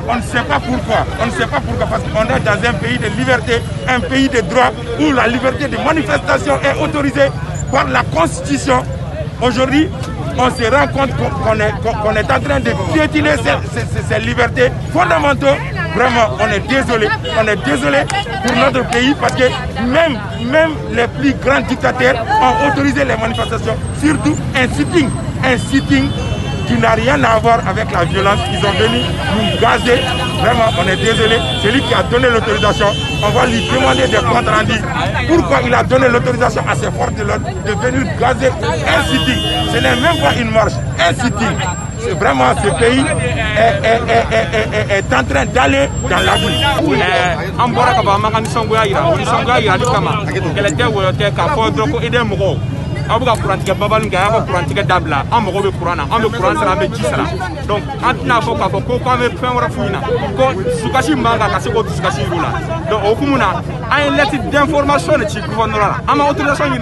On ne sait pas pourquoi. On ne sait pas pourquoi parce qu'on est dans un pays de liberté, un pays de droit où la liberté de manifestation est autorisée par la Constitution. Aujourd'hui, on se rend compte qu'on est en train de piétiner ces libertés fondamentales. Vraiment, on est désolé pour notre pays parce que même les plus grands dictateurs ont autorisé les manifestations, surtout un sitting qui n'a rien à voir avec la violence. Ils ont venu nous gazer. Vraiment, on est désolé. Celui qui a donné l'autorisation, on va lui demander des comptes rendus. Pourquoi il a donné l'autorisation à ses forces de l'ordre de venir gazer un sitting? Ce n'est même pas une marche, un sitting. C'est vraiment, ce pays est en train d'aller dans la vie. Abuka kurantika babalunga aba kurantika dabla amogo be kurana ambe kuransa ambe jisala donc antina fo ka fo ko ko me fenwara fuina ko sukashi manga ka se ko sukashi rula donc okumuna ay lettre d'information ci gouvernement ama autorisation ni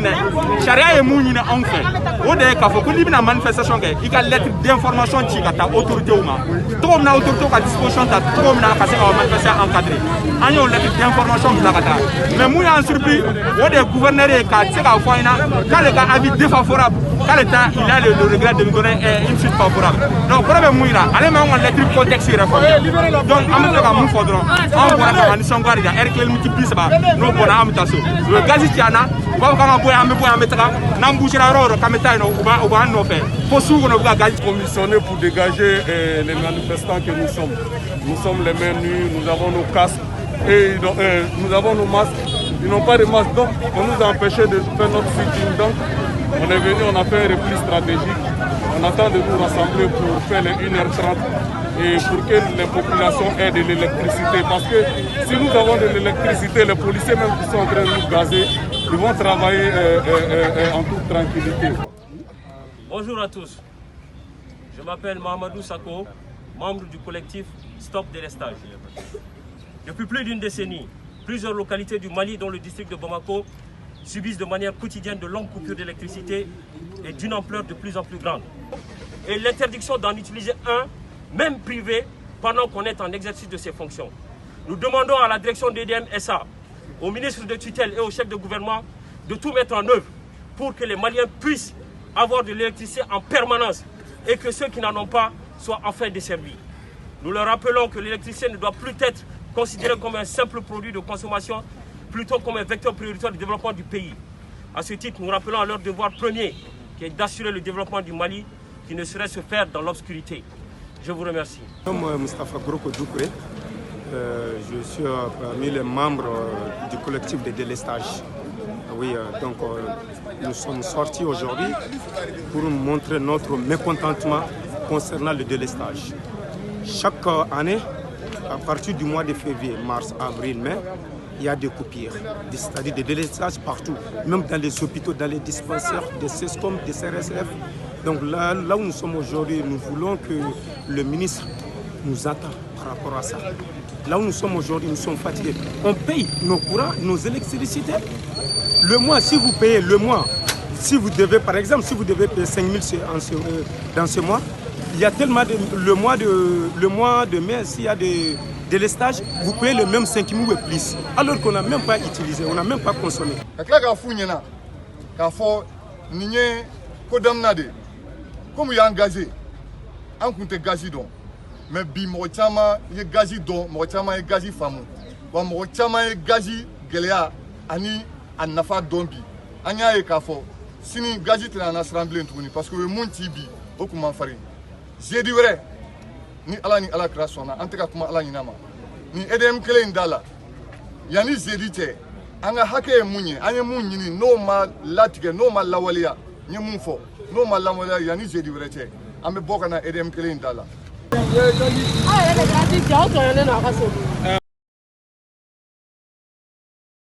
sharia e munyina en fait o de ka fo ko libina manifestation ke ika lettre d'information ci ka ta autorité uma to na autorité ka disposition ta to na ka se ka manifestation encadré anyo lettre d'information la ka ta mais muya en surpris o de gouverneur e ka se ka foina ka le ka avis défavorable, quand l'État il a le regret de nous donner une suite favorable. Donc, problème mouira, allez mais on a lettre contexte réformé. Donc, on va faire un faudron. On va faire un sangari, RKL multiplie ça. Nous bon amutasso. Le gazitiana, on va faire un point à me point à mettre. N'embouchera roro, kameta no ou va nous faire. Pour souvent on va gaz commissionné pour dégager les manifestants que nous sommes. Nous sommes les mains nues, nous avons nos casques et nous avons nos masques. Ils n'ont pas de masque, donc on nous a empêché de faire notre sitting. Donc on est venu, on a fait un repli stratégique. On attend de nous rassembler pour faire les 1h30 et pour que les populations aient de l'électricité. Parce que si nous avons de l'électricité, les policiers même qui sont en train de nous gazer, ils vont travailler en toute tranquillité. Bonjour à tous. Je m'appelle Mahamadou Sako, membre du collectif Stop Délestage. Depuis plus d'une décennie, plusieurs localités du Mali, dont le district de Bamako, subissent de manière quotidienne de longues coupures d'électricité et d'une ampleur de plus en plus grande. Et l'interdiction d'en utiliser un, même privé, pendant qu'on est en exercice de ses fonctions. Nous demandons à la direction d'EDM SA, au ministre de tutelle et au chef de gouvernement de tout mettre en œuvre pour que les Maliens puissent avoir de l'électricité en permanence et que ceux qui n'en ont pas soient enfin desservis. Nous leur rappelons que l'électricité ne doit plus être considéré comme un simple produit de consommation, plutôt comme un vecteur prioritaire du développement du pays. À ce titre, nous rappelons à leur devoir premier, qui est d'assurer le développement du Mali, qui ne saurait se faire dans l'obscurité. Je vous remercie. Je suis Moustapha Groko Doukouré. Je suis parmi les membres du collectif de délestage. Oui, donc nous sommes sortis aujourd'hui pour montrer notre mécontentement concernant le délestage. Chaque année, à partir du mois de février, mars, avril, mai, il y a des coupures, c'est-à-dire des délestages partout, même dans les hôpitaux, dans les dispensaires, des CESCOM, des CRSF. Donc là où nous sommes aujourd'hui, nous voulons que le ministre nous attend par rapport à ça. Là où nous sommes aujourd'hui, nous sommes fatigués. On paye nos courants, nos électricités. Le mois, si vous payez le mois, si vous devez, par exemple, si vous devez payer 5 000 dans ce mois, il y a tellement le mois de mai, s'il y a des délestages, vous payez le même 5 000 ou plus, alors qu'on n'a même pas utilisé, on n'a même pas consommé. Comme il y a un gazé, on compte gazé donc, mais bi mochama il gazé donc, mochama il gazé fameux, wa mochama il gazé gelea ani anafa dombi, anya e kafo, sini gazé te na assemblée ntuni parce que le monde tibi, beaucoup m'en farine. J'ai dit vrai, ni ala krasona, en tout cas kuma ala nyinama, ni edem kele indala, yani zedite, anga hake munye, anya munyini no ma latige, no ma lawalia, ni munfo. No malamola yani zedi vrete ambe boka na edem kele indala